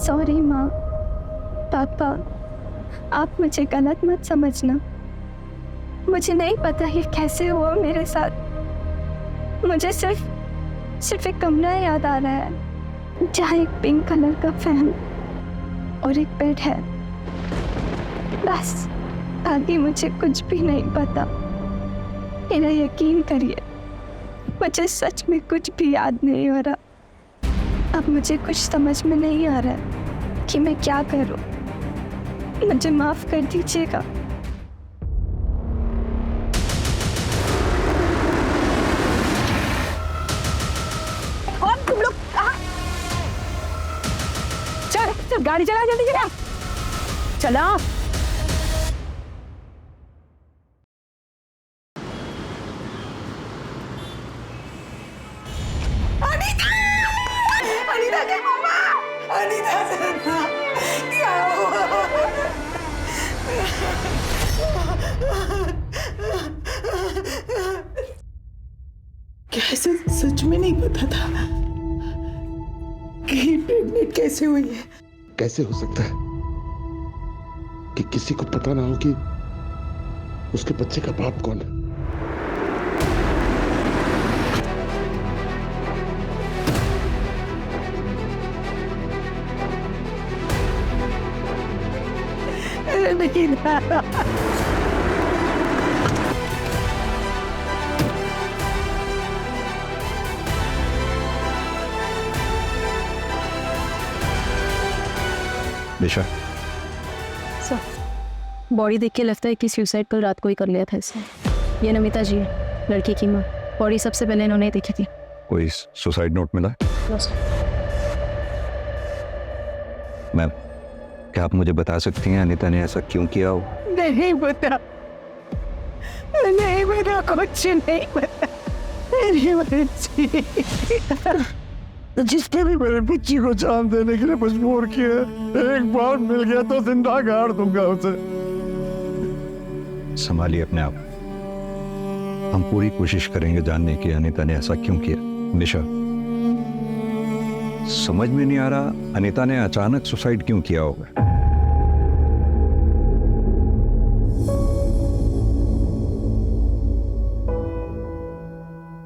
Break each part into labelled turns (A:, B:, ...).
A: Sorry माँ, पापा, आप मुझे गलत मत समझना। मुझे नहीं पता ये कैसे हुआ मेरे साथ। मुझे सिर्फ एक कमरा याद आ रहा है जहाँ एक पिंक कलर का फैन और एक बेड है, बस। बाकी मुझे कुछ भी नहीं पता। मेरा यकीन करिए, मुझे सच में कुछ भी याद नहीं हो रहा। अब मुझे कुछ समझ में नहीं आ रहा है कि मैं क्या करूं। मुझे माफ कर दीजिएगा।
B: कौन तुम लोग? चल गाड़ी चला, जल्दी चला, चला। अनीता के मम्मा, अनीता सन्ना, क्या हुआ?
C: कैसे सच में नहीं पता था कि प्रेग्नेंट कैसे हुई है।
D: कैसे हो सकता है कि किसी को पता ना हो कि उसके बच्चे का बाप कौन है?
C: नहीं ना।
E: दिशा,
F: सर, बॉडी देख के लगता है कि सुसाइड कल रात को ही कर लिया था इसने। ये नमिता जी है, लड़की की माँ। बॉडी सबसे पहले इन्होंने ही देखी थी।
E: कोई सुसाइड नोट मिला? मैम, क्या आप मुझे बता सकती हैं अनीता ने ऐसा क्यों किया हो?
C: नहीं पता, नहीं पता, कुछ नहीं पता। मेरी मर्जी। जिसने भी मेरे बच्ची को जान देने के लिए मजबूर किया, एक बार मिल गया तो जिंदा गाड़ दूंगा उसे।
E: संभालिए अपने आप। हम पूरी कोशिश करेंगे जानने की अनीता ने ऐसा क्यों किया। निशा, समझ में नहीं आ रहा अनीता ने अचानक सुसाइड क्यों किया होगा।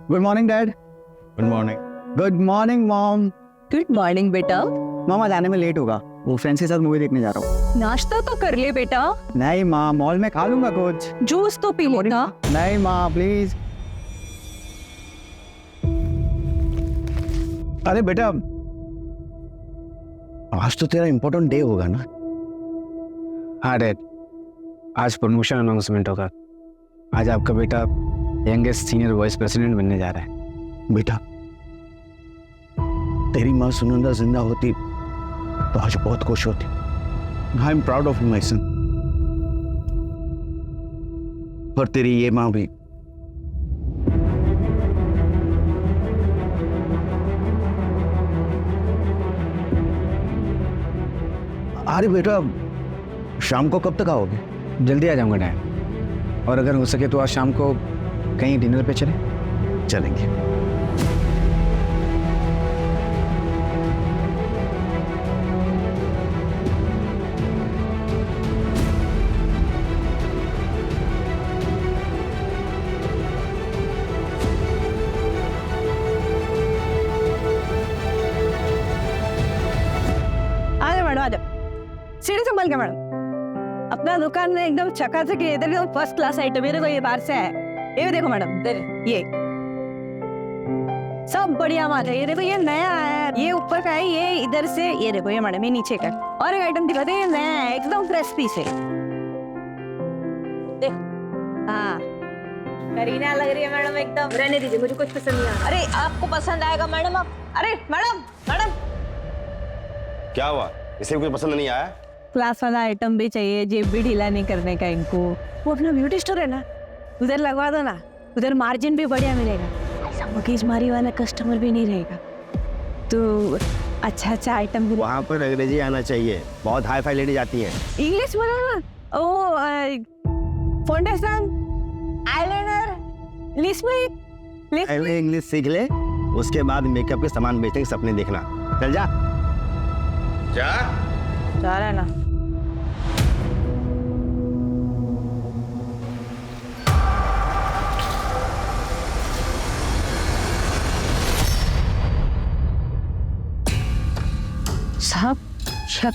G: Good morning dad.
E: Good morning.
G: Good morning mom.
B: Good morning बेटा।
G: मामा जाने में लेट होगा, वो फ्रेंड्स के साथ मूवी देखने जा रहा हूँ।
B: नाश्ता तो कर ले बेटा।
G: नहीं माँ, मॉल में खा लूंगा कुछ।
B: जूस तो पी लेना।
G: नहीं माँ प्लीज। अरे बेटा, आज तो तेरा इम्पोर्टेंट डे होगा ना?
H: हाँ डैड, आज प्रमोशन अनाउंसमेंट होगा। आज आपका बेटा यंगेस्ट सीनियर वाइस प्रेसिडेंट बनने जा रहा है।
G: बेटा, तेरी माँ सुनंदा जिंदा होती तो आज बहुत खुश होती। I am proud of my son. और तेरी ये माँ भी। अरे बेटा, शाम को कब तक आओगे?
H: जल्दी आ जाऊंगा डैड, और अगर हो सके तो आज शाम को कहीं डिनर पे चलें।
G: चलेंगे।
B: आ जाओ, सीढ़ी संभल के मैडम। अपना दुकान में एकदम चकाचक है, इधर एकदम फर्स्ट क्लास आइटम। मेरे को ये बाहर से है, ये देखो मैडम, ये सब बढ़िया माल है। ये देखो, ये नया है, ये ऊपर का है, ये इधर से, ये देखो, ये मैडम, ये नीचे का। और एक आइटम दिखाते हैं, नया है, एकदम फ्रेश पीस है। देखो, हाँ, करीना लग रही है मैडम एकदम। रहने दीजिए, मुझे कुछ पसंद नहीं आया। अरे आपको पसंद आएगा मैडम। आप, अरे मैडम, मैडम
I: क्या हुआ? इसे कुछ पसंद नहीं आया?
B: क्लास वाला आइटम भी चाहिए, जेब भी ढीला नहीं करने का इनको। वो अपना ब्यूटी स्टोर है ना, उधर लगवा दो ना, उधर मार्जिन भी बढ़िया मिलेगा। ऐसा मगजमारी वाला कस्टमर भी नहीं रहेगा। तो अच्छा आइटम भी।
I: वहाँ पर अंग्रेजी आना चाहिए, बहुत हाई फाई लेडी जाती है।
B: इंग्लिश बोलो ना। ओ फाउंडेशन, आईलाइनर, लिपस्टिक।
I: पहले इंग्लिश सीख ले, उसके बाद मेकअप के सामान बेचने के सपने देखना। चल जा। जा।
B: जा रहा है ना।
A: साहब क्या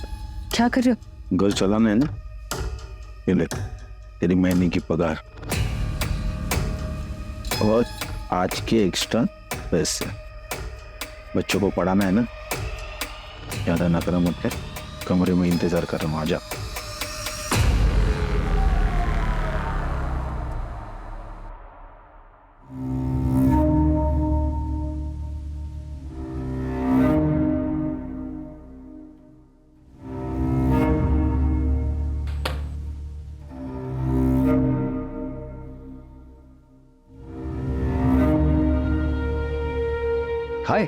A: क्या कर रहे हो?
G: घर चलाना है ना, ये ले तेरी महीने की पगार और आज के एक्स्ट्रा पैसे। बच्चों को पढ़ाना है ना, ज्यादा नखरा मत कर, कमरे में इंतजार कर रहा हूँ, आजा।
H: हाय।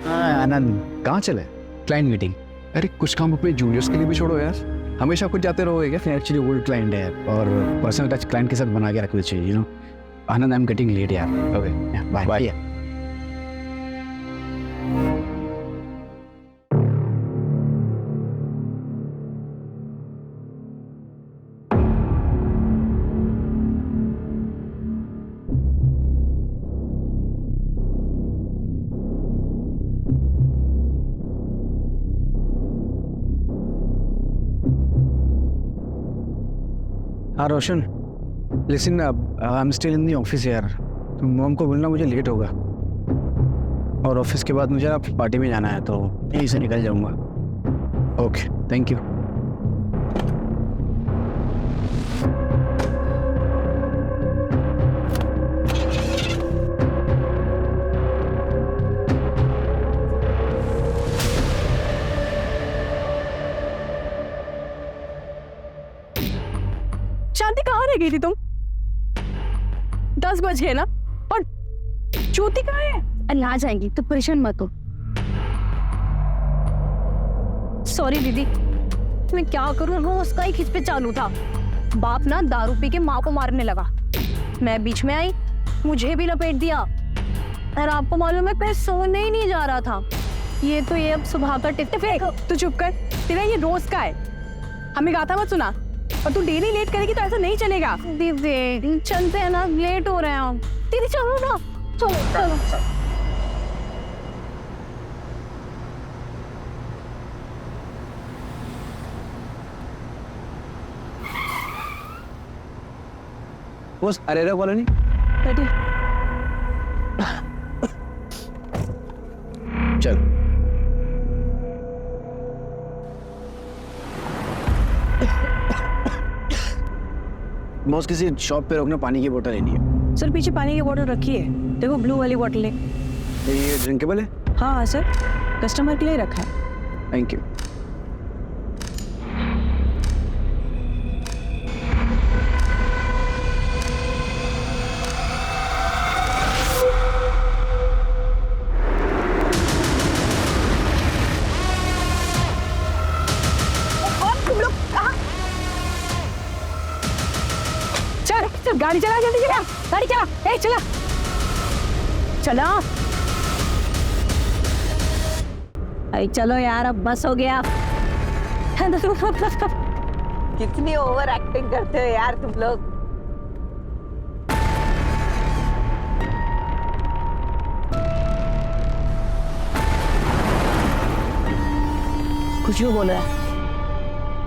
H: हाँ आनंद, कहाँ चले? Client meeting. अरे कुछ काम अपने जूनियर्स के लिए भी छोड़ो यार, हमेशा कुछ जाते रहोगे क्या? एक्चुअली ओल्ड क्लाइंट है और पर्सनल टच क्लाइंट के साथ बना के रखना चाहिए, you know. Anand, I am getting late यार। Okay bye bye. हाँ Roshan, listen, I am still in the office यार, तो मॉम को बोलना मुझे लेट होगा और ऑफिस के बाद मुझे ना पार्टी में जाना है, तो यहीं से निकल जाऊंगा। Okay thank you.
B: शांति कहाँ रह गई थी तुम? 10 बज गए ना, और ज्योति कहाँ है?
F: अरे आ जाएंगी, तो परेशान मत हो। सॉरी दीदी, मैं क्या करूं, वो उसका ही खिंच पे चालू था। बाप ना दारू पी के माँ को मारने लगा, मैं बीच में आई, मुझे भी लपेट दिया। और आपको मालूम है मैं सोने ही नहीं जा रहा था। ये तो ये अब सुबह का टिकट फेंक।
B: तू चुप कर, तेरा ये रोज का है, हमें गाता मत सुना। और तू डेली लेट करेगी तो ऐसा नहीं चलेगा।
F: दीदी चलते हैं ना, लेट हो रहे हैं हम। दीदी चलो ना, चलो चलो।
H: बस अरेरा कॉलोनी। चल बॉस, किसी शॉप पे रोकना, पानी की बोतल लेनी है।
B: सर पीछे पानी की बोतल रखी है, देखो ब्लू वाली बोतल है।
H: ये ड्रिंकेबल है?
B: हाँ सर, कस्टमर के लिए रखा है।
H: Thank you.
B: गाड़ी चला, जल्दी चला, गाड़ी चला, ए चला चला। अरे चलो यार, अब बस हो गया।
J: कितनी ओवर एक्टिंग करते हो यार तुम लोग।
F: कुछ भी बोल रहा है,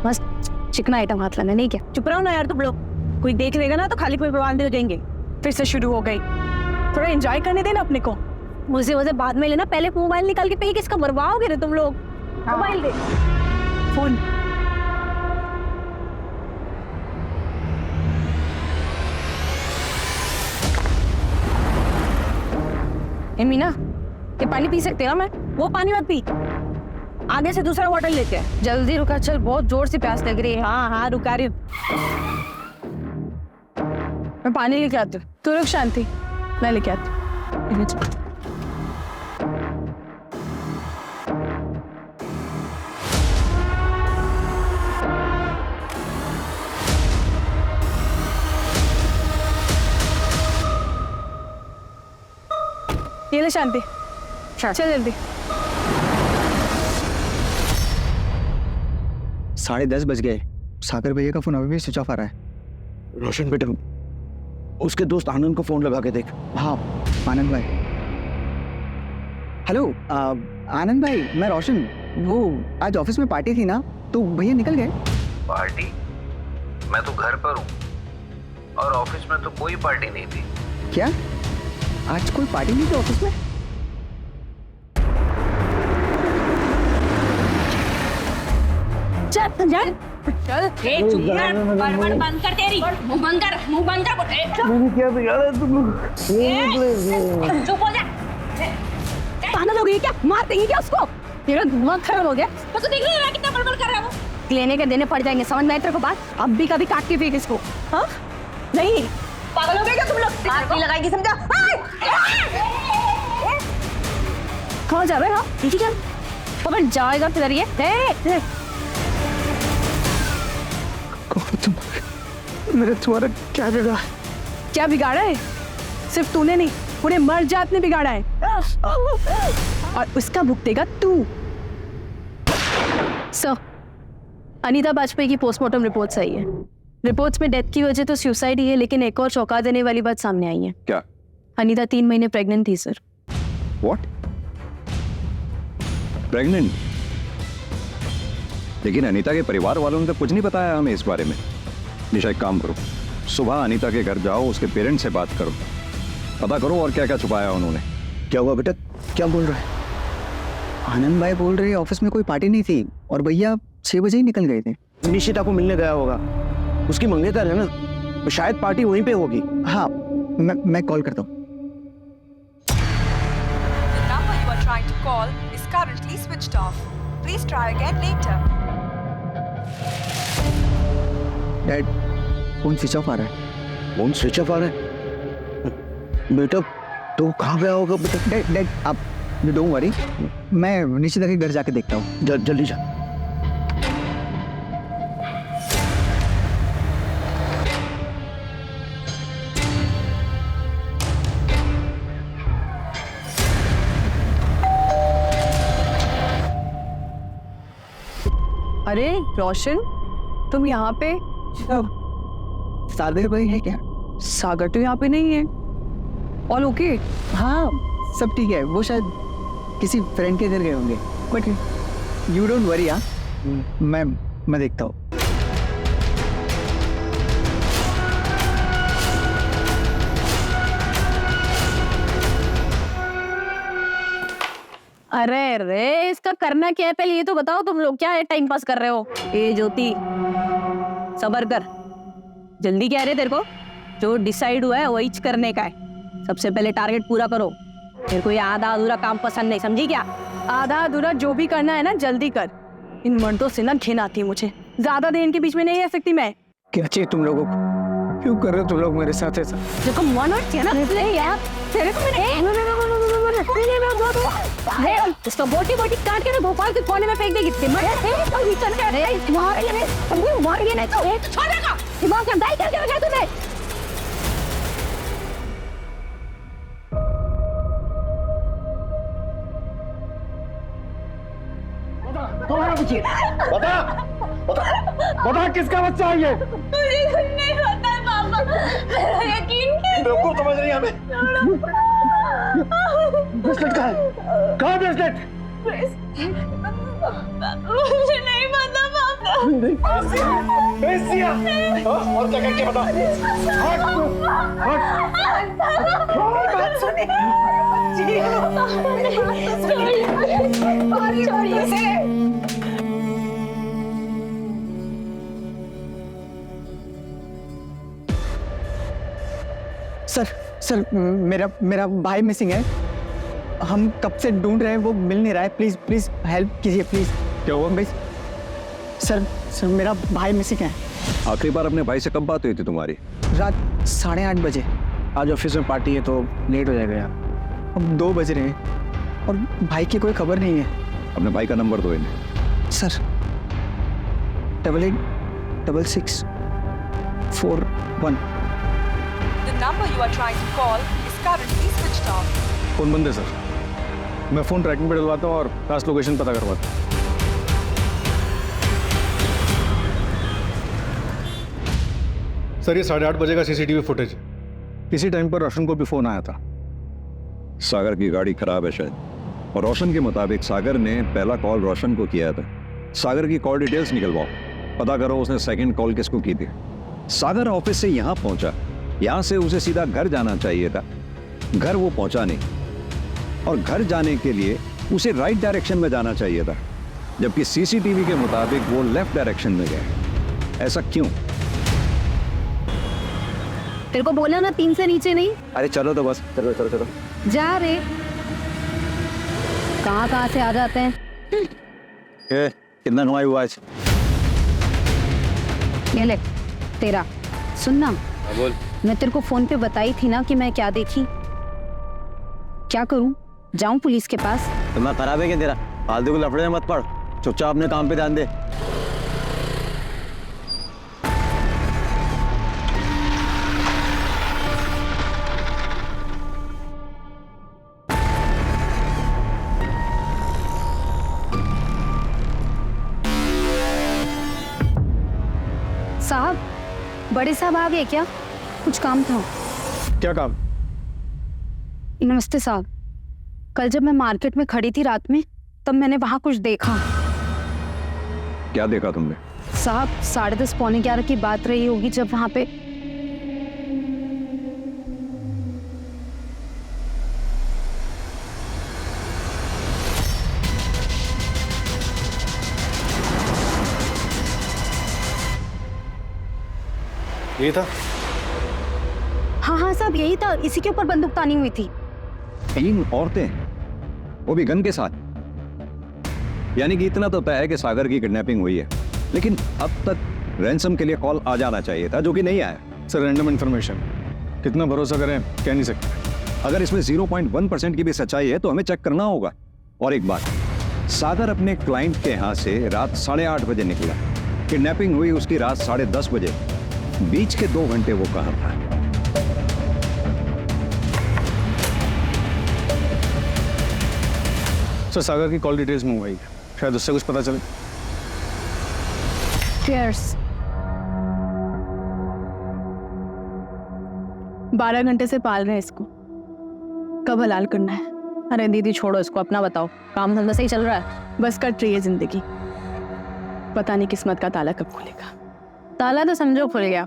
F: बस चिकना आइटम हाथ लगा, नहीं क्या?
B: चुप रहो ना यार तुम लोग, कोई देख लेगा ना तो खाली कोई बर्बाद हो जाएंगे। फिर से शुरू हो गई, थोड़ा एंजॉय करने देना अपने को।
F: मुझे बाद में लेना, पहले मोबाइल निकाल के पे किसका बर्बाद हो गए तुम लोग। मोबाइल दे,
B: फोन। ए मीना, ये पानी पी सकते हैं ना? मैं वो पानी मत पी, आगे से दूसरा बॉटल लेते हैं। जल्दी रुका, चल बहुत जोर से प्यास लग रही है। हाँ हाँ रुका रही हूँ, मैं पानी लेके आती हूँ। तू रुक शांति, मैं लेके आती हूँ। ये ले शांति, चल जल्दी।
H: 10:30 बज गए। सागर भैया का फोन अभी भी स्विच ऑफ आ रहा है।
G: रोशन बेटा, उसके दोस्त आनंद को फोन लगा के देख।
H: हाँ आनंद भाई। हेलो आनंद भाई, मैं रोशन। वो आज ऑफिस में पार्टी थी ना, तो भैया निकल गए।
K: पार्टी? मैं तो घर पर हूँ और ऑफिस में तो कोई पार्टी नहीं थी।
H: क्या आज कोई पार्टी नहीं थी ऑफिस में?
F: चल चल चल, चुप कर, बड़बड़ बंद कर, तेरी मुंह बंद कर, मुंह बंद कर।
C: मैंने क्या बिगाड़ा तुम लोग?
F: चुप हो जा। पागल हो गई क्या? मार देंगे क्या उसको? तेरा दिमाग खराब हो गया। बस देख रही है कितना बड़बड़ कर रहा है वो। लेने के देने पड़ जाएंगे, समझ में आया तेरे को बात? अब भी कभी काट के फेंक इसको। हाँ नहीं, पागल हो गए क्या तुम लोग? हाथ नहीं लगाएगी समझा? कहाँ जा रहे हो? ठीक है पकड़ जाएगा फिर ये।
C: मैंने तुम्हारा क्या बिगाड़ा?
F: क्या बिगाड़ा है? सिर्फ तूने नहीं, पूरे मर्द जात ने बिगाड़ा है और उसका भुगतेगा तू। सर, अनीता बाजपेयी की पोस्टमार्टम रिपोर्ट सही है। रिपोर्ट्स में डेथ की वजह तो सुसाइड ही है, लेकिन एक और चौंका देने वाली बात सामने आई है।
G: क्या?
F: अनीता 3 महीने प्रेग्नेंट थी सर।
E: व्हाट? प्रेग्नेंट? लेकिन अनीता के परिवार वालों ने तो कुछ नहीं बताया हमें इस बारे में। निशा एक काम करो, सुबह अनीता के घर जाओ, उसके पेरेंट्स से बात करो, पता करो और क्या क्या छुपाया उन्होंने।
G: क्या हुआ बेटा, क्या बोल रहा है?
H: आनंद भाई बोल रहे ऑफिस में कोई पार्टी नहीं थी और भैया 6 बजे ही निकल गए थे।
G: निशिता को मिलने गया होगा, उसकी मंगेतर है ना, तो शायद पार्टी वहीं पे होगी।
H: हाँ मैं कॉल करता हूँ।
L: The number you are trying to call is currently switched off. Please try again later.
H: Dad phone switch off आ रहा है।
G: फोन स्विच ऑफ आ रहा है? बेटा तो कहाँ गया होगा बेटा?
H: डैड आप डोंट वरी, मैं निशिता के घर जाके देखता हूँ।
G: जल्दी जा।
F: अरे रोशन, तुम यहाँ पे?
H: सागर भाई है क्या?
F: सागर तो यहाँ पे नहीं है। All okay?
H: हाँ सब ठीक है, वो शायद किसी फ्रेंड के घर गए होंगे, बट यू डोंट वरी। हाँ मैं देखता हूँ।
F: अरे रे, इसका करना क्या है पहले ये तो बताओ। तुम लोग क्या है टाइम पास कर रहे हो? ए ज्योति, सबर कर। जल्दी क्या है तेरे को? जो डिसाइड हुआ है वही करने का है। सबसे पहले टारगेट पूरा करो। मेरे को ये आधा अधूरा काम पसंद नहीं, समझी क्या? आधा अधूरा जो भी करना है ना जल्दी कर। इन मर्दों से ना घिन आती है मुझे। ज्यादा देर इनके बीच में नहीं रह सकती मैं।
H: क्या चाहिए तुम लोगों को? क्यों कर रहे हो तुम लोग मेरे साथ ऐसा?
F: देखो मन है ना यार, तेरे को इसका बोटी बोटी काट के ना भोपाल के कोने में फेंक देगी। दिमाग का दाई करके रखा तूने।
C: बता किसका बच्चा है ये?
A: मुझे कुछ नहीं पता है पापा, यकीन कीजिए।
C: बेवकूफ समझ रही है हमें? ब्रेसलेट कहाँ है? कहाँ ब्रेसलेट?
A: मुझे नहीं पता पापा।
C: भेज दिया? और क्या करके बता? बात सुनिए।
H: सर मेरा भाई मिसिंग है। हम कब से ढूंढ रहे हैं, वो मिल नहीं रहा है। प्लीज हेल्प कीजिए प्लीज।
E: क्या हुआ भाई?
H: सर मेरा भाई मिसिंग है।
E: आखिरी बार अपने भाई से कब बात हुई थी तुम्हारी?
H: रात 8:30 बजे।
G: आज ऑफिस में पार्टी है तो लेट हो जाएगा यार।
H: अब 2 बज रहे हैं और भाई की कोई खबर नहीं है।
E: अपने भाई का नंबर दो इन्हें।
H: Sir 886641।
L: The number you are trying to call is currently switched off.
C: Phone बंद है सर। मैं फोन ट्रैकिंग पे डलवाता हूँ और पास लोकेशन पता करवाता हूँ। सर ये 8:30 बजे का सीसीटीवी फुटेज।
E: इसी टाइम पर रोशन को भी फोन आया था। सागर की गाड़ी खराब है शायद, और रोशन के मुताबिक सागर ने पहला कॉल रोशन को किया था। सागर की कॉल डिटेल्स निकलवाओ, पता करो उसने सेकंड कॉल किसको की थी। सागर ऑफिस से यहाँ पहुंचा, यहाँ से उसे सीधा घर जाना चाहिए था, घर वो पहुंचा नहीं, और घर जाने के लिए उसे राइट डायरेक्शन में जाना चाहिए था, जबकि सीसीटीवी के मुताबिक वो लेफ्ट डायरेक्शन में गए। ऐसा क्यों?
F: तेरे को बोला ना 3 से नीचे नहीं।
G: अरे चलो तो बस, चलो चलो चलो।
F: जा रे, कहाँ से आ जाते हैं।
G: कितना कमाई हुआ आज?
F: ये ले तेरा। सुनना,
I: बोल।
F: मैं तेरे को फोन पे बताई थी ना कि मैं क्या देखी। क्या करूं? जाऊं पुलिस के पास?
G: तुम्हारा खराब है क्या तेरा? फालतू को लफड़े में मत पड़, चुपचाप अपने काम पे ध्यान दे।
F: साहब, बड़े साहब आ गए क्या? कुछ काम था।
C: क्या काम?
F: नमस्ते साहब, कल जब मैं मार्केट में खड़ी थी रात में, तब मैंने वहां कुछ देखा।
E: क्या देखा तुमने?
F: साहब 10:30 पौने 11 की बात रही होगी जब वहां पे
C: ये था?
F: हाँ साहब, यही था। इसी के ऊपर बंदूक तानी हुई थी।
E: 3 औरतें, वो भी गन के साथ। यानी कि इतना तो तय है कि सागर की किडनैपिंग हुई है, लेकिन अब तक रैंसम के लिए कॉल आ जाना चाहिए था, जो कि नहीं आया।
C: सर रैंडम इन्फॉर्मेशन, कितना भरोसा करें कह नहीं सकते।
E: अगर इसमें 0.1% की भी सच्चाई है तो हमें चेक करना होगा। और एक बात, सागर अपने क्लाइंट के यहाँ से रात 8:30 बजे निकला, किडनैपिंग हुई उसकी रात 10:30 बजे। बीच के 2 घंटे वो कहाँ था?
C: सर सागर की कॉल डिटेल्स मंगवाई है, शायद उससे कुछ पता चले।
F: Cheers।
B: 12 घंटे से पाल रहे हैं इसको, कब हलाल करना है? अरे दीदी छोड़ो इसको, अपना बताओ। काम धंधा सही चल रहा है? बस कट रही है जिंदगी, पता नहीं किस्मत का ताला कब खुलेगा। ताला तो समझो खुल गया,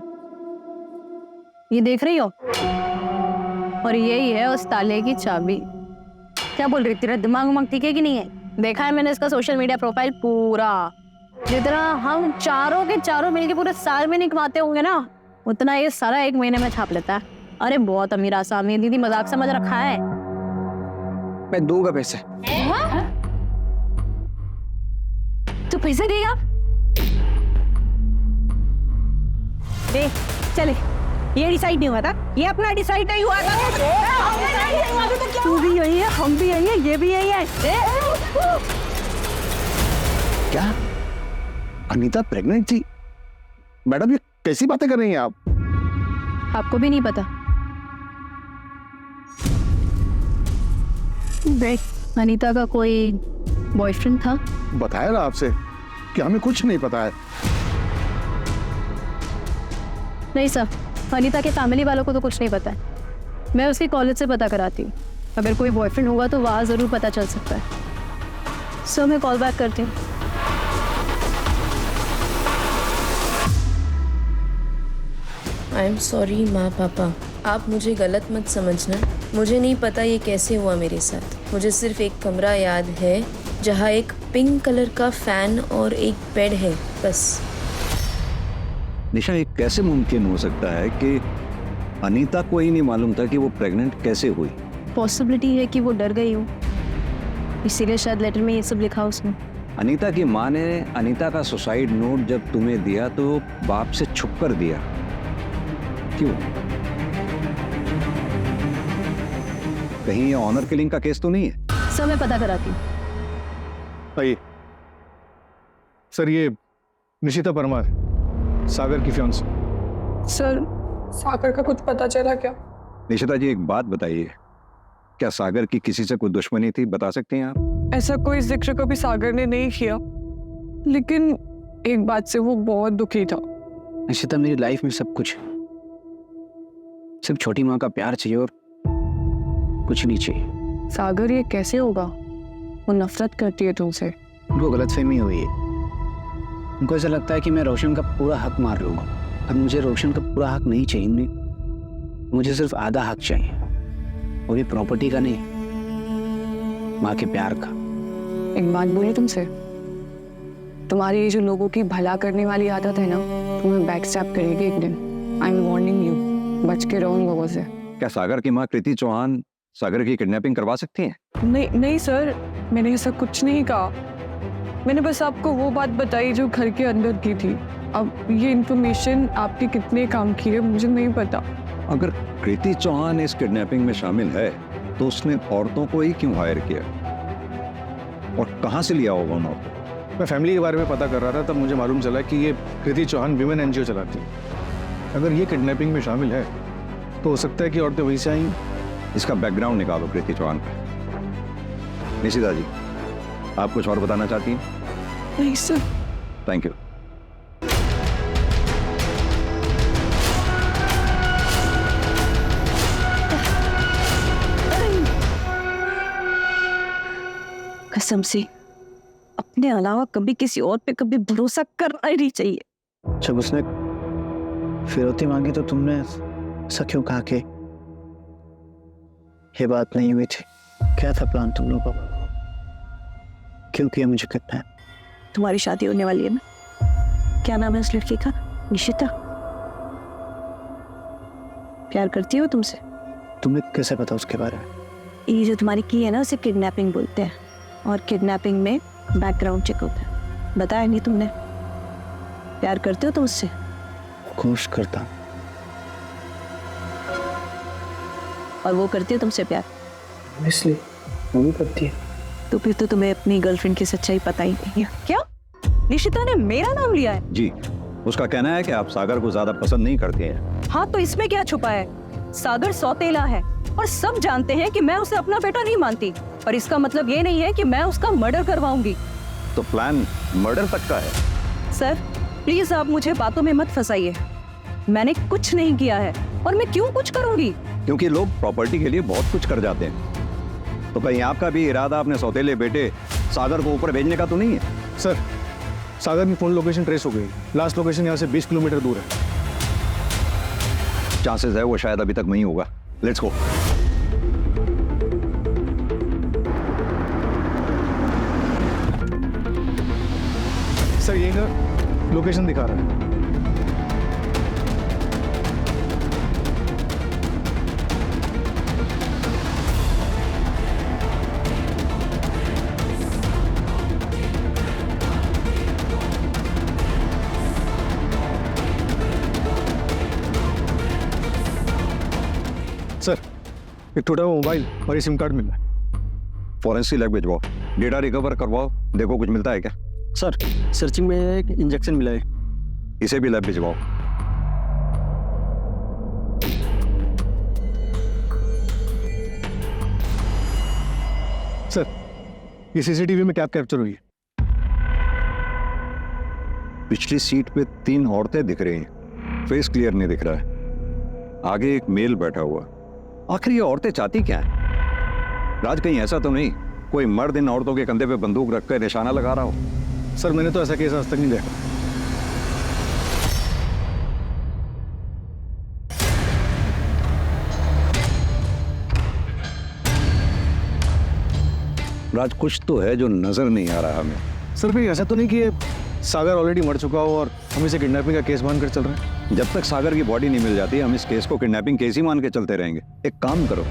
B: ये देख रही हो, और यही है उस ताले की चाबी। क्या बोल रही, तेरा दिमाग उमाग ठीक है कि नहीं है? देखा है मैंने इसका सोशल मीडिया प्रोफाइल पूरा। जितना हम चारों के चारों मिलके पूरे साल में नहीं कमाते होंगे ना, उतना ये सारा 1 महीने में छाप लेता है। अरे बहुत अमीर आसामी है। दीदी मजाक समझ रखा है?
H: मैं दूंगा पैसे।
F: तू पैसे देगा?
B: ए, चले, ये डिसाइड नहीं हुआ था, ये अपना डिसाइड नहीं हुआ था। तू भी यही है, हम भी यही है, ये भी यही है।
C: क्या अनीता प्रेग्नेंट थी? मैडम ये कैसी बातें कर रही हैं आप?
F: आपको भी नहीं पता? देख, अनीता का कोई बॉयफ्रेंड था।
C: बताया ना आपसे कि हमें कुछ नहीं पता है।
F: नहीं सर, अनीता के फैमिली वालों को तो कुछ नहीं पता है। मैं उसके कॉलेज से पता कराती हूँ, अगर कोई बॉयफ्रेंड होगा तो वहाँ ज़रूर पता चल सकता है। सो मैं कॉल बैक करती हूँ।
M: आई एम सॉरी माँ पापा, आप मुझे गलत मत समझना। मुझे नहीं पता ये कैसे हुआ मेरे साथ। मुझे सिर्फ एक कमरा याद है जहाँ एक पिंक कलर का फैन और एक बेड है, बस।
E: निशा, ये कैसे मुमकिन हो सकता है कि अनीता को ही नहीं मालूम था कि वो प्रेग्नेंट कैसे हुई?
F: पॉसिबिलिटी है कि वो डर गई हो, इसीलिए शायद लेटर में ये सब लिखा उसने।
E: अनीता की माँ ने अनीता का सुसाइड नोट जब तुम्हें दिया तो बाप से छुप कर दिया, क्यों? कहीं ये ऑनर किलिंग का केस तो नहीं है?
F: सर मैं पता कराती हूँ।
C: आइए सर, ये निशिता परमार, सागर की फियांसी।
L: सर सागर का कुछ पता चला क्या?
E: निशिता जी एक बात बताइए, क्या सागर की किसी से कोई दुश्मनी थी, बता सकते हैं आप?
L: ऐसा कोई जिक्र कभी सागर ने नहीं किया, लेकिन एक बात से वो बहुत दुखी था।
H: निशिता मेरी लाइफ में सब कुछ, सिर्फ छोटी माँ का प्यार चाहिए और कुछ नहीं चाहिए।
L: सागर, ये कैसे होगा? वो नफरत करती है तुमसे।
H: उनको गलतफहमी हुई है। उनको ऐसा लगता है कि मैं रोशन का पूरा हक मार लूँगा। अब मुझे रोशन का पूरा हक नहीं चाहिए, मुझे सिर्फ आधा हक चाहिए, वो भी प्रॉपर्टी का नहीं, माँ के प्यार का।
L: एक बात बोलूं तुमसे, तुम्हारी ये जो लोगों की भला करने वाली आदत है ना, तुम्हें बैकस्टैप करेगी एक दिन। आई एम वार्निंग यू, बच के रहो उन लोगों से।
E: क्या सागर की माँ कृति चौहान सागर की किडनैपिंग करवा सकती हैं?
L: नहीं नहीं सर, मैंने ऐसा कुछ नहीं कहा। मैंने बस आपको वो बात बताई जो घर के अंदर की थी। अब ये इन्फॉर्मेशन आपके कितने काम की है मुझे नहीं पता।
E: अगर कृति चौहान इस किडनैपिंग में शामिल है तो उसने औरतों को ही क्यों हायर किया और कहां से लिया होगा उन औरतों?
C: मैं फैमिली के बारे में पता कर रहा था, तब मुझे मालूम चला कि ये कृति चौहान विमेन एनजीओ चलाती है। अगर ये किडनैपिंग में शामिल है तो हो सकता है कि औरतें वहीं से आई।
E: इसका बैकग्राउंड निकालो कृति चौहान का। निशिता जी, आप कुछ और बताना चाहती हैं?
L: नहीं सर।
E: Thank you.
B: कसम से अपने अलावा कभी किसी और पे कभी भरोसा करना ही नहीं चाहिए।
G: जब उसने फिरौती मांगी तो तुमने ऐसा क्यों कहा कि ये बात नहीं हुई थी? क्या था प्लान तुम लोगों का? क्यों किया मुझे कितना है?
B: तुम्हारी शादी होने वाली है ना, क्या नाम है उस लड़की का? निशिता। प्यार करती हो तुमसे?
G: तुम्हें कैसे पता उसके बारे में?
B: ये जो तुम्हारी की है ना, उसे किडनैपिंग बोलते हैं और किडनैपिंग में बैकग्राउंड चेक होता है। बताया नहीं तुमने? प्यार करते हो तुम उससे?
G: कोशिश करता हूं।
B: और वो करती है तुमसे प्यार?
G: इसलिए वो भी करती है।
B: तो फिर तो तुम्हें अपनी गर्लफ्रेंड की सच्चाई पता ही नहीं है। क्या निशिता ने मेरा नाम लिया है?
E: जी, उसका कहना है कि आप सागर को ज्यादा पसंद नहीं करते हैं।
F: हाँ, तो इसमें क्या छुपा है? सागर सौतेला है और सब जानते हैं कि मैं उसे अपना बेटा नहीं मानती, पर इसका मतलब ये नहीं है कि मैं उसका मर्डर करवाऊंगी।
E: तो प्लान मर्डर तक का है?
F: सर प्लीज आप मुझे बातों में मत फंसाइए। मैंने कुछ नहीं किया है और मैं क्यों कुछ करूंगी?
E: क्योंकि लोग प्रॉपर्टी के लिए बहुत कुछ कर जाते हैं। तो कहीं आपका भी इरादा अपने सौतेले बेटे सागर को ऊपर भेजने का तो नहीं है?
C: सर, सागर की फोन लोकेशन ट्रेस हो गई। लास्ट लोकेशन यहाँ से 20 किलोमीटर दूर है।
E: चांसेस है वो शायद अभी तक वहीं होगा। Let's go.
C: सर, ये का लोकेशन दिखा रहा है। सर, एक टूटा हुआ मोबाइल और ये सिम कार्ड मिला है।
E: फॉरेंसिक लैब भिजवाओ, डेटा रिकवर करवाओ, देखो कुछ मिलता है क्या?
G: सर, सर्चिंग में एक इंजेक्शन मिला है।
E: इसे भी लैब भिजवाओ।
C: सर, ये सीसीटीवी में कैप कैप्चर हुई है।
E: पिछली सीट पे 3 औरतें दिख रही हैं, फेस क्लियर नहीं दिख रहा है। आगे एक मेल बैठा हुआ। आखिर ये औरतें चाहती क्या है? राज, कहीं ऐसा तो नहीं कोई मर्द इन औरतों के कंधे पे बंदूक रखकर निशाना लगा रहा हो?
C: सर, मैंने तो ऐसा केस आज तक नहीं देखा।
E: राज, कुछ तो है जो नजर नहीं आ रहा हमें।
C: सर, फिर ऐसा तो नहीं कि ये सागर ऑलरेडी मर चुका हो और हम इसे किडनैपिंग का केस मानकर चल रहे हैं?
E: जब तक सागर की बॉडी नहीं मिल जाती हम इस केस को किडनैपिंग केस ही मान के चलते रहेंगे। एक काम करो,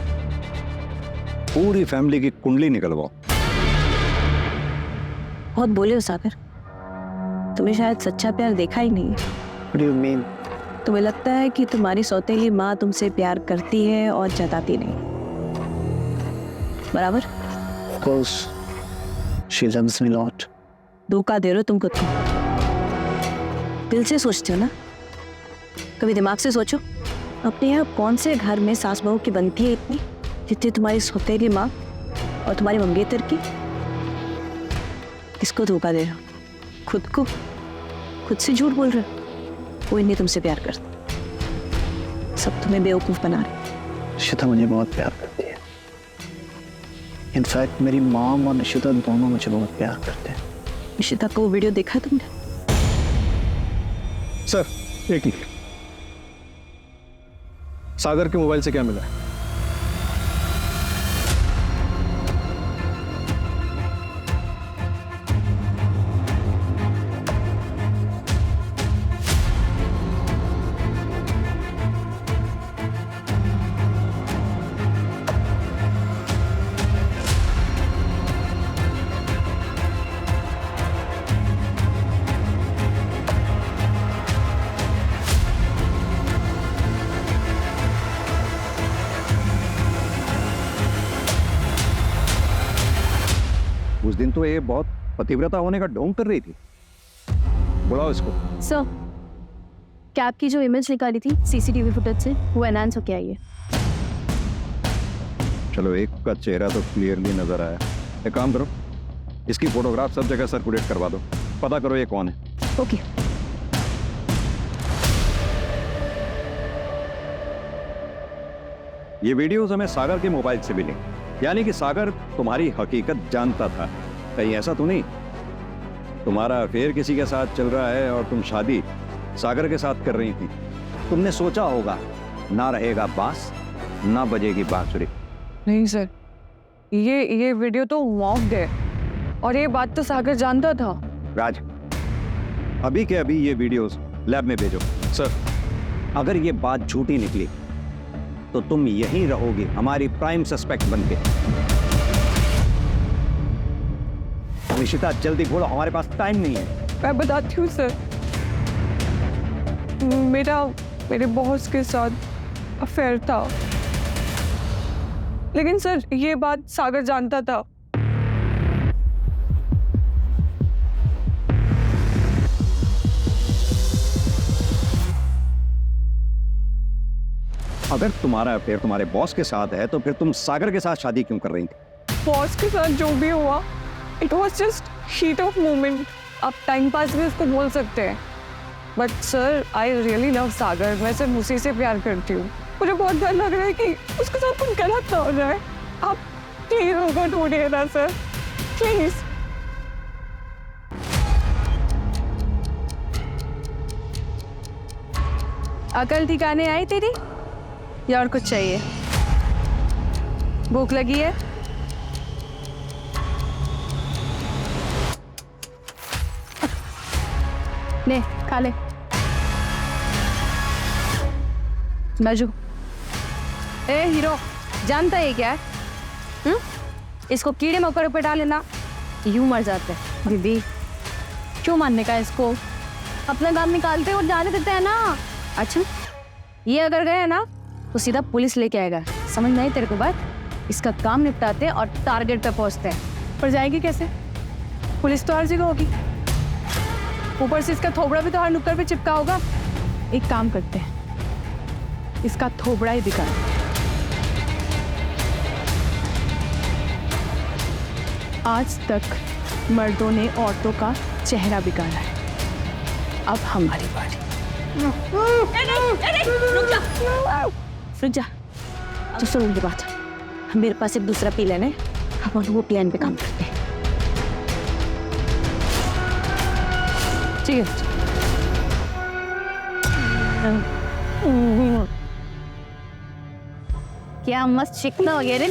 E: पूरी फैमिली की कुंडली निकलवाओ।
B: बहुत बोले हो सागर, तुम्हें शायद सच्चा प्यार देखा ही नहीं है।
G: What do you mean?
B: तुम्हें लगता है कि तुम्हारी सौतेली माँ तुमसे प्यार करती है और जताती नहीं, बराबर?
G: Of course, she loves me a lot.
B: धोखा दे रहे हो तुम खुद को। दिल से सोचते हो ना, कभी दिमाग से सोचो। अपने यहाँ कौन से घर में सास बहू की बनती है इतनी जितनी तुम्हारी सौतेली माँ और तुम्हारी मंगेतर की? किसको धोखा दे रहे हो? खुद को? खुद से झूठ बोल रहे हो? कोई नहीं तुमसे प्यार करता। सब तुम्हें बेवकूफ बना रहे।
G: निशिता मुझे बहुत प्यार करती है। इनफैक्ट मेरी मॉम और निशिता दोनों मुझे बहुत प्यार करते हैं।
B: निशिता को वो वीडियो देखा तुमने?
C: सर एक मिनट, सागर के मोबाइल से क्या मिला है?
E: उस दिन तो ये बहुत पतिव्रता होने का ढोंग कर रही थी। बुलाओ इसको।
F: सर, कैब की जो इमेज निकाली थी सीसीटीवी फुटेज से, वो एनहांस होके आई है।
E: चलो, एक का चेहरा तो क्लियरली नजर आया। एक काम करो, इसकी फोटोग्राफ सब जगह सर्कुलेट करवा दो, पता करो ये कौन है।
F: ओके।
E: ये वीडियोस हमें सागर के मोबाइल से मिले, यानी कि सागर तुम्हारी हकीकत जानता था। कहीं ऐसा तो नहीं तुम्हारा अफेयर किसी के साथ चल रहा है और तुम शादी सागर के साथ कर रही थी? तुमने सोचा होगा ना रहेगा बांस ना बजेगी बांसुरी।
L: नहीं सर, ये वीडियो तो मॉक्ड है और ये बात तो सागर जानता था।
E: राज, अभी के अभी ये वीडियोस लैब में भेजो।
C: सर,
E: अगर ये बात झूठी निकली तो तुम यहीं रहोगे हमारी प्राइम सस्पेक्ट बनके। निशिता जल्दी बोलो, हमारे पास टाइम नहीं है।
L: मैं बताती हूँ सर, मेरे बॉस के साथ अफेयर था, लेकिन सर ये बात सागर जानता था।
E: अगर तुम्हारा अफेयर तुम्हारे बॉस के साथ है तो फिर तुम सागर के साथ शादी क्यों कर रही थी?
L: बॉस के साथ जो भी हुआ, it was just heat of moment. आप टाइम पास भी उसको बोल सकते हैं, but sir I really love Sagar. मैं सिर्फ उसी से प्यार करती हूँ। मुझे बहुत डर लग रहा है कि उसके साथ कुछ गलत ना हो जाए। आप प्लीज उसको ढूंढिए ना सर, प्लीज।
F: अकल ठिकाने आई तेरी या और कुछ चाहिए? भूख लगी है? ले खा ले। बाजू। ए हीरो, जानता है क्या है? इसको कीड़े मकोड़े पे डालेना, यूं मर जाते हैं। दीदी क्यों मानने का इसको? अपना काम निकालते और जाने देते हैं ना। अच्छा, ये अगर गए ना तो सीधा पुलिस लेके आएगा। समझ में आई तेरे को बात? इसका काम निपटाते और टारगेट पे पहुंचते हैं। पर जाएगी कैसे? पुलिस तो हर जगह होगी, ऊपर से इसका थोबड़ा भी तो हर नुक्कड़ पे चिपका होगा। एक काम करते हैं, इसका थोबड़ा ही दिखा। आज तक मर्दों ने औरतों का चेहरा बिगाड़ा है, अब हमारी बारी। रुक जा। तो सुन मेरी बात, मेरे पास एक दूसरा प्लान है, हम वो प्लान पे काम करते हैं। ठीक है। क्या मस्त चिकना वगैरह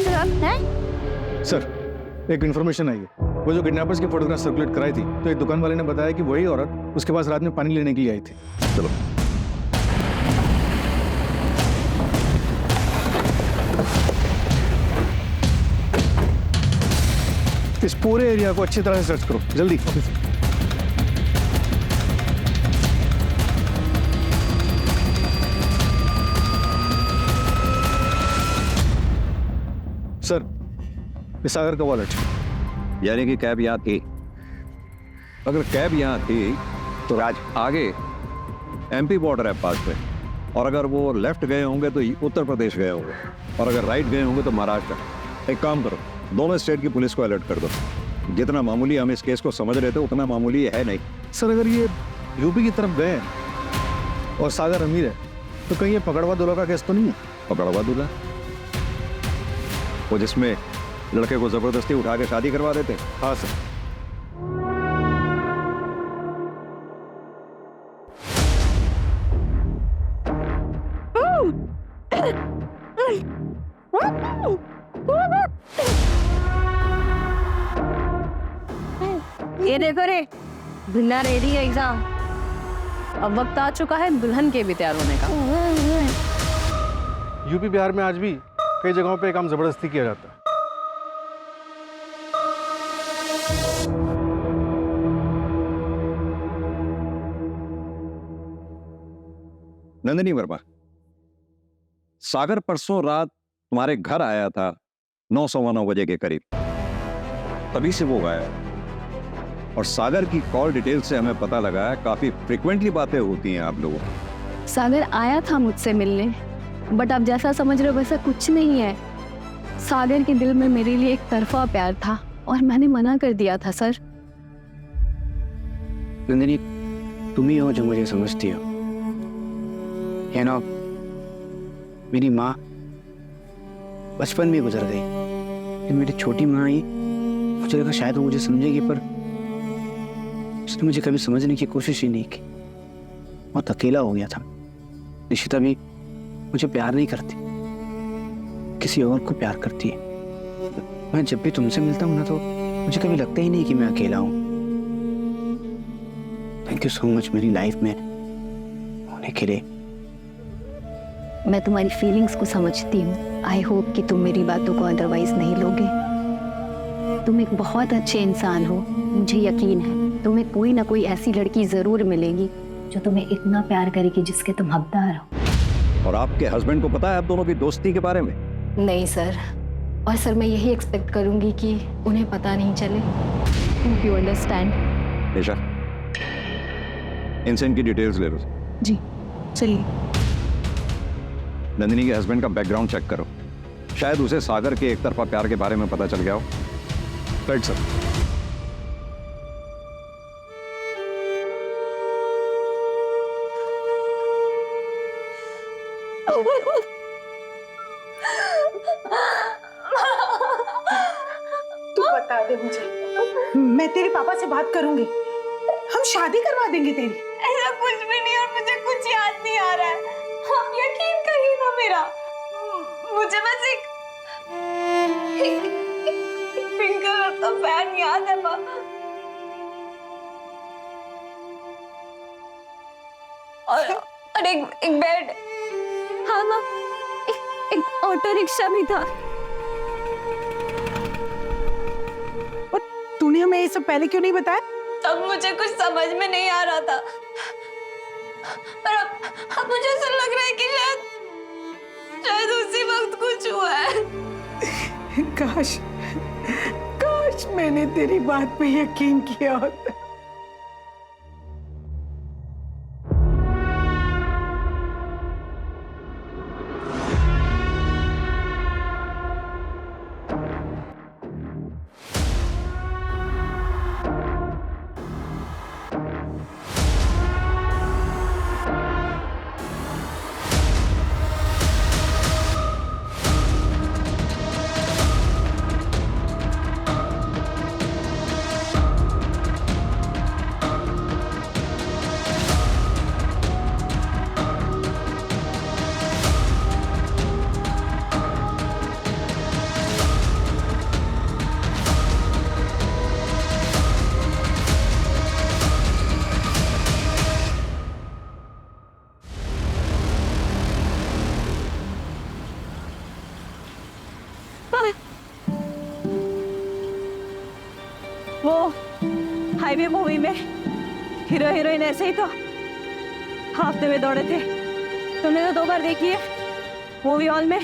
F: है?
C: सर, एक इन्फॉर्मेशन आई है। वो जो किडनैपर्स की फोटोग्राफ सर्कुलेट कराई थी, तो एक दुकान वाले ने बताया कि वही औरत उसके पास रात में पानी लेने के लिए आई थी। चलो। इस पूरे एरिया को अच्छी तरह से सर्च करो, जल्दी। सर, ये सागर का वॉलेट।
E: यानी कि कैब यहाँ थी। अगर कैब यहाँ थी तो राज आगे एमपी बॉर्डर है पास में, और अगर वो लेफ्ट गए होंगे तो उत्तर प्रदेश गए होंगे, और अगर राइट गए होंगे तो महाराष्ट्र। एक काम करो, दोनों स्टेट की पुलिस को अलर्ट कर दो। जितना मामूली हम इस केस को समझ रहे थे उतना मामूली है नहीं।
C: सर, अगर ये यूपी की तरफ गए और सागर अमीर है तो कहीं ये पकड़वा दूल्हा का केस तो नहीं है?
E: पकड़वा दूल्हा, वो जिसमें लड़के को जबरदस्ती उठा के शादी करवा देते?
C: हाँ सर।
F: ये देखो रे, दुल्हा रेडी है एग्जाम। अब वक्त आ चुका है दुल्हन के भी तैयार होने का।
C: यूपी बिहार में आज भी कई जगहों पे काम जबरदस्ती किया जाता है।
E: नंदिनी वर्मा, सागर परसों रात तुम्हारे घर आया था 9:15 बजे के करीब, तभी से वो गायब। और सागर की कॉल डिटेल से हमें पता लगा है काफी फ्रिक्वेंटली बातें होती हैं आप लोगों की।
A: सागर आया था मुझसे मिलने, बट आप जैसा समझ रहे हो वैसा कुछ नहीं है। सागर के दिल में मेरे लिए एक तरफा प्यार था और मैंने मना कर दिया था सर।
H: नंदिनी, तुम ही हो जो मुझे समझती हो। है ना, मेरी माँ बचपन में गुजर गई। मेरी छोटी माँ ही, मुझे लगा शायद वो मुझे समझेगी, पर उसने मुझे कभी समझने की कोशिश ही नहीं की। बहुत अकेला हो गया था। निशिता भी मुझे प्यार नहीं करती, किसी और को प्यार करती है। मैं जब भी तुमसे मिलता हूँ ना, तो मुझे कभी लगता ही नहीं कि मैं अकेला हूँ। थैंक यू सो मच मेरी लाइफ में होने के लिए।
A: मैं तुम्हारी फीलिंग्स को समझती हूँ। आई होप कि तुम मेरी बातों को अदरवाइज नहीं लोगे। तुम एक बहुत अच्छे इंसान हो, मुझे यकीन है तुम्हें कोई ना कोई ऐसी लड़की जरूर मिलेगी जो तुम्हें इतना प्यार करेगी जिसके तुम हकदार हो।
E: और आपके हस्बैंड को पता है आप दोनों की दोस्ती के बारे में?
A: नहीं सर, और सर मैं यही एक्सपेक्ट करूंगी कि उन्हें पता नहीं चले। You understand?
E: निशा, इनसे इनकी डिटेल्स ले लो।
A: जी चलिए।
E: नंदिनी के हस्बैंड का बैकग्राउंड चेक करो, शायद उसे सागर के एक तरफा प्यार के बारे में पता चल गया हो।
C: Right sir.
J: तू बता दे मुझे, मैं तेरे पापा से बात करूंगी, हम शादी करवा देंगे तेरी।
L: ऐसा कुछ भी नहीं और मुझे कुछ याद नहीं आ रहा है। आप यकीन करिए ना मेरा, मुझे बस एक पिंक कलर का फैन याद है माँ। और एक बेड।
A: हाँ माँ, एक ऑटो रिक्शा भी था।
J: तूने हमें ये सब पहले क्यों नहीं बताया?
L: तब मुझे कुछ समझ में नहीं आ रहा था, पर अब मुझे ऐसा लग रहा है कि शायद उसी वक्त कुछ हुआ है।
J: काश मैंने तेरी बात पे यकीन किया होता।
B: वो हाईवे मूवी में हीरो हीरोइन ऐसे ही तो हाफते में दौड़े थे। तुमने तो 2 बार देखी है। मूवी हॉल में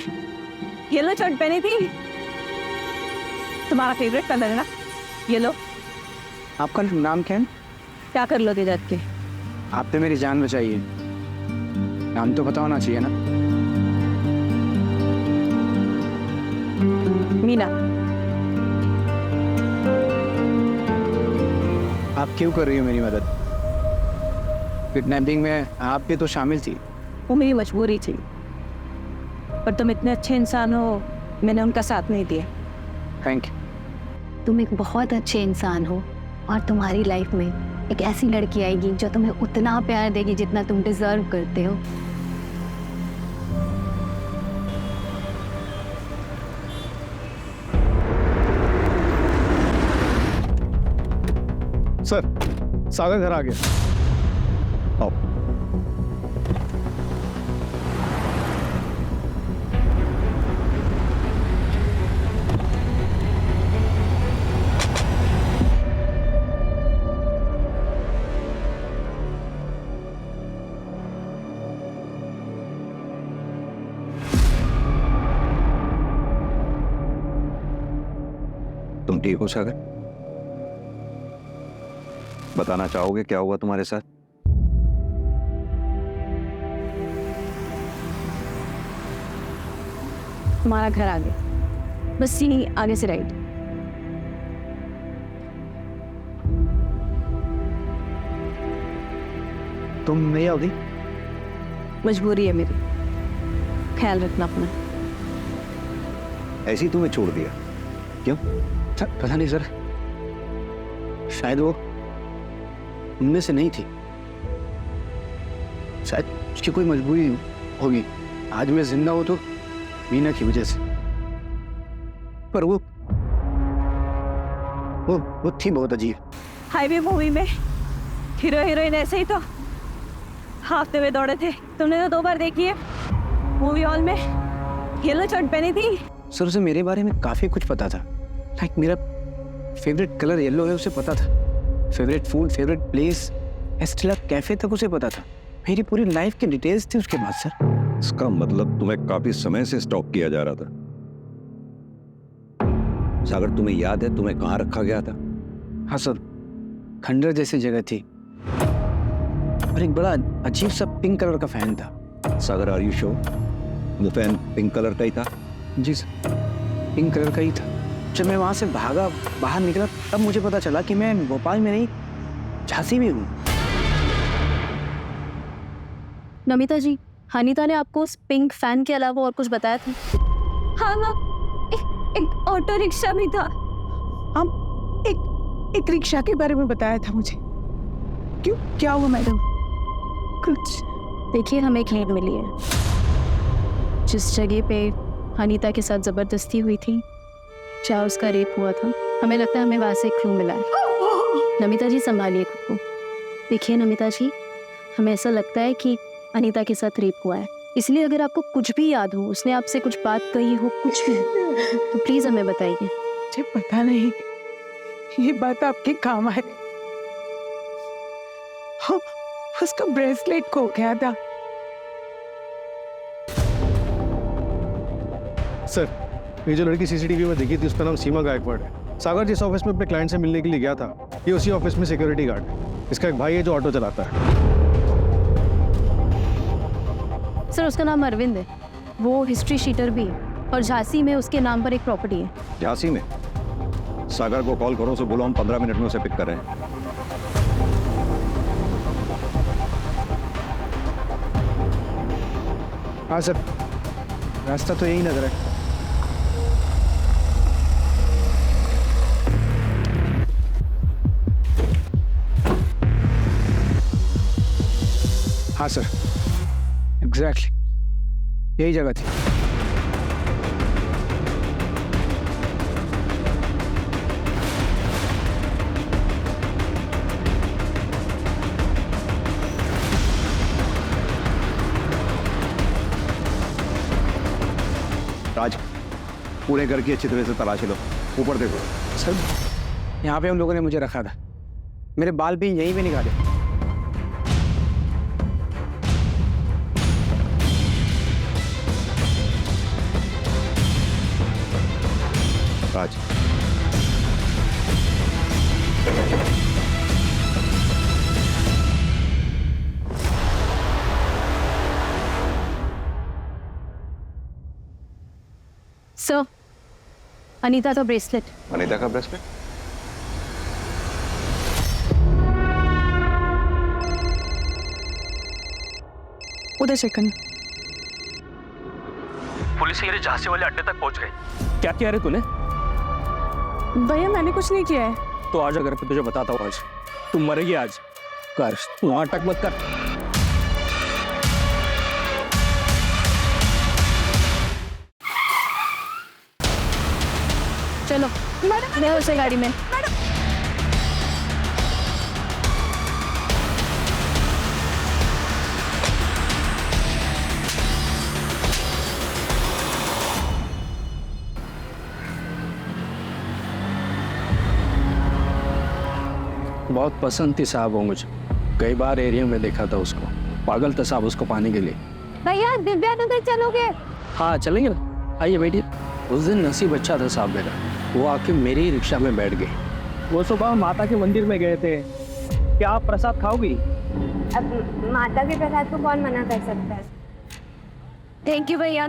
B: येलो शर्ट पहनी थी। तुम्हारा फेवरेट कलर है ना येलो।
H: आपका नाम क्या है?
B: क्या कर लोगे जात के?
H: आपने मेरी जान बचाई है, नाम तो पता होना चाहिए ना।
B: मीना।
H: आप क्यों कर रही हो मेरी मदद? किडनैपिंग में आप भी तो शामिल थी।
B: वो मेरी मजबूरी थी, पर तुम इतने अच्छे इंसान हो, मैंने उनका साथ नहीं दिया।
H: Thank you.
A: तुम एक बहुत अच्छे इंसान हो और तुम्हारी लाइफ में एक ऐसी लड़की आएगी जो तुम्हें उतना प्यार देगी जितना तुम डिजर्व करते हो।
C: सर, सागर घर आ गया।
E: आओ। तुम ठीक हो सागर? बताना चाहोगे क्या हुआ तुम्हारे साथ?
F: हमारा घर आ गया, बस यहीं आगे से राइट।
C: तुम नहीं आओगी?
F: मजबूरी है मेरी, ख्याल रखना अपना।
E: ऐसे ही तुम्हें छोड़ दिया क्यों?
H: सर पता नहीं सर, शायद वो उनमें से नहीं थी, शायद उसकी कोई मजबूरी होगी। आज मैं जिंदा हूं तो मीना की वजह से, पर वो थी बहुत अजीब।
B: हाईवे मूवी में हीरो हीरोइन ऐसे ही तो हाफते हुए दौड़े थे। तुमने तो 2 बार देखी है मूवी हॉल में, येलो शर्ट पहनी थी।
H: सर उसे मेरे बारे में काफी कुछ पता था। लाइक मेरा फेवरेट कलर येलो है उसे पता था, favourite food, favourite place, Estella cafe तक उसे पता था। मेरी पूरी लाइफ की डिटेल्स थी उसके बाद सर।
E: इसका मतलब तुम्हें काफी समय से स्टॉक किया जा रहा था। सागर तुम्हें याद है तुम्हें कहाँ रखा गया था?
H: हाँ सर, खंडर जैसी जगह थी और एक बड़ा अजीब सा पिंक कलर का फैन था।
E: सागर आर यू श्योर वो फैन पिंक कलर का ही था?
H: जी सर, पिंक कलर का ही था। जब मैं वहां से बाहर निकला तब मुझे पता चला कि मैं भोपाल में नहीं झांसी में हूँ।
F: नमिता जी, हनीता ने आपको उस पिंक फैन के अलावा और कुछ बताया था?
A: हाँ हाँ, एक ऑटो रिक्शा भी था।
J: हम एक रिक्शा के बारे में बताया था मुझे। क्यों, क्या हुआ मैडम?
A: कुछ
F: देखिए, हमें एक लीड मिली है। जिस जगह पे हनीता के साथ जबरदस्ती हुई थी, चाहे उसका रेप हुआ था, हमें लगता है हमें वहां से एक क्लू मिला है। नमिता जी संभालिए खुद को। देखिए नमिता जी, हमें ऐसा लगता है कि अनीता के साथ रेप हुआ है, इसलिए अगर आपको कुछ भी याद हो, उसने आपसे कुछ बात कही हो, कुछ भी, तो प्लीज हमें बताइए।
J: मुझे पता नहीं ये बात आपके काम आए। हाँ, उसका ब्रेसलेट खो गया था।
C: सर, ये जो लड़की सीसीटीवी में दिखी थी उसका नाम सीमा गायकवाड़ है। सागर जिस ऑफिस में अपने क्लाइंट से मिलने के लिए गया था, ये उसी ऑफिस में सिक्योरिटी गार्ड है। इसका एक भाई है जो ऑटो चलाता है।
F: सर, उसका नाम अरविंद है, वो हिस्ट्री शीटर भी है और झांसी में उसके नाम पर एक प्रॉपर्टी है।
E: झांसी में? सागर को कॉल करो, उसे बोलो हम 15 मिनट में उसे पिक कर रहे हैं।
C: हाँ सर, रास्ता तो यही नजर है।
H: हाँ सर, एग्जैक्टली यही जगह थी।
E: राज, पूरे घर की अच्छी तरह से तलाशी लो। ऊपर देखो।
H: सर, यहाँ पे उन लोगों ने मुझे रखा था, मेरे बाल भी यहीं पे निकाले।
E: राज,
F: सर, अनीता का ब्रेसलेट।
E: अनीता का ब्रेसलेट?
L: उधर चेक करना।
H: पुलिस ये झांसी वाले अड्डे तक पहुंच गई। क्या किया रे तूने?
L: भैया मैंने कुछ नहीं किया है।
H: तो आज अगर मैं तुझे बताता हूँ, आज तू मरेगी। आज कर, तू नाटक मत कर।
F: चलो मैं उसे गाड़ी में।
H: बहुत पसंद थी साहब वो मुझे। कई बार एरिया में देखा था उसको। पागल था साहब उसको पाने के लिए।
F: भैया दिव्या नगर चलोगे?
H: हाँ चलेंगे ना, आइए बैठिए। उस दिन नसीब अच्छा था साहब मेरा, वो आके मेरी ही रिक्शा में बैठ गई। वो सुबह माता के मंदिर में गए थे। क्या आप प्रसाद खाओगी?
A: अब माता के प्रसाद को कौन मना कर सकता है?
F: थैंक यू भैया।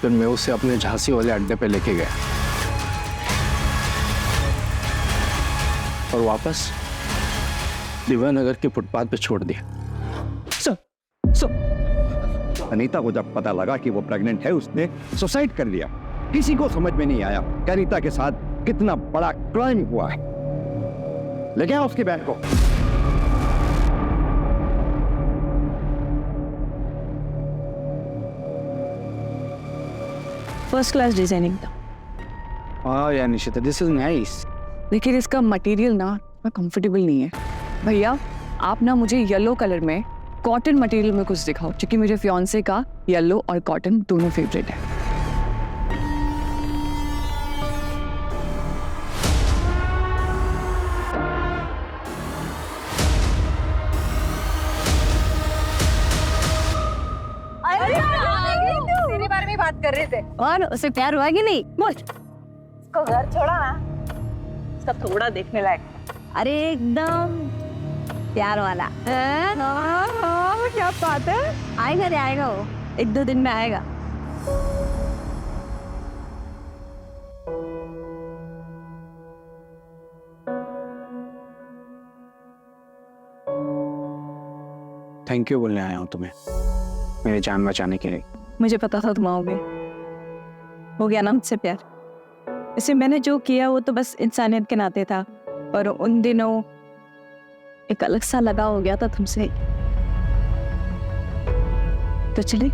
H: फिर मैं उसे अपने झांसी वाले अड्डे पे लेके गया और वापस दिव्या नगर के फुटपाथ पे छोड़ दिया।
E: अनीता को जब पता लगा कि वो प्रेग्नेंट है, उसने सुसाइड कर लिया। किसी को समझ में नहीं आया कि अनीता के साथ कितना बड़ा क्राइम हुआ है। ले गया उसकी बहन को।
L: फर्स्ट क्लास डिजाइनिंग था।
H: हाँ यार निशिता, दिस इज नाइस।
L: लेकिन इसका मटेरियल ना कंफर्टेबल नहीं है। भैया आप ना मुझे येलो कलर में कॉटन मटेरियल में कुछ दिखाओ, क्योंकि मेरे फियांसे का येलो और कॉटन दोनों फेवरेट है।
F: तेरे बारे में बात कर रहे थे। और उसे प्यार हुआ कि नहीं? बोल।
B: उसको घर छोड़ा ना, उसका थोड़ा देखने लायक।
F: अरे एकदम प्यार वाला।
L: क्या बात है।
F: आएगा रे, आएगा वो, 1-2 दिन में आएगा।
H: थैंक यू बोलने आया हूँ तुम्हें, मेरी जान बचाने के लिए।
L: मुझे पता था तुम आओगे।
B: हो गया ना मुझसे प्यार। इसे मैंने जो किया वो तो बस इंसानियत के नाते था, पर उन दिनों एक अलग सा लगाव हो गया था तुमसे। तो चले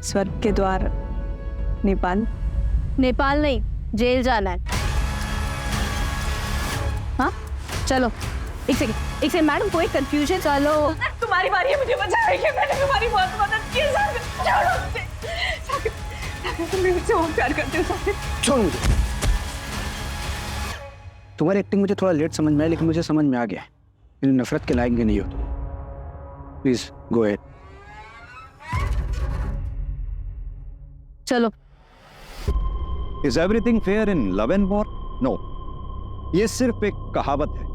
B: स्वर्ग के द्वार नेपाल।
F: नेपाल नहीं, जेल जाना है। हाँ चलो। एक सेकंड मैडम, कोई कंफ्यूजन? चलो
B: तुम्हारी बारी है मुझे बचाने की। मैंने तुम्हारी बहुत मदद की। तुम मुझसे बहुत प्यार करते हो।
H: छोड़ मुझे। तुम्हारी एक्टिंग मुझे थोड़ा लेट समझ में आया, लेकिन मुझे समझ में आ गया। मेरी नफरत के लायक भी नहीं हो तुम। Please go ahead.
F: चलो।
E: Is everything fair in love and war? No, ये सिर्फ एक कहावत है,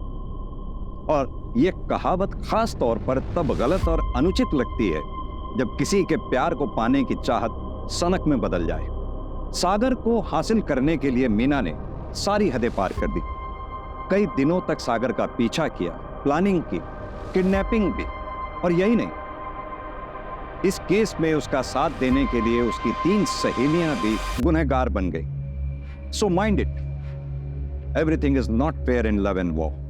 E: और ये कहावत खास तौर पर तब गलत और अनुचित लगती है जब किसी के प्यार को पाने की चाहत सनक में बदल जाए। सागर को हासिल करने के लिए मीना ने सारी हदें पार कर दी। कई दिनों तक सागर का पीछा किया, प्लानिंग की, किडनैपिंग भी, और यही नहीं, इस केस में उसका साथ देने के लिए उसकी 3 सहेलियां भी गुनहगार बन गई। So mind it, everything is not fair in love and war.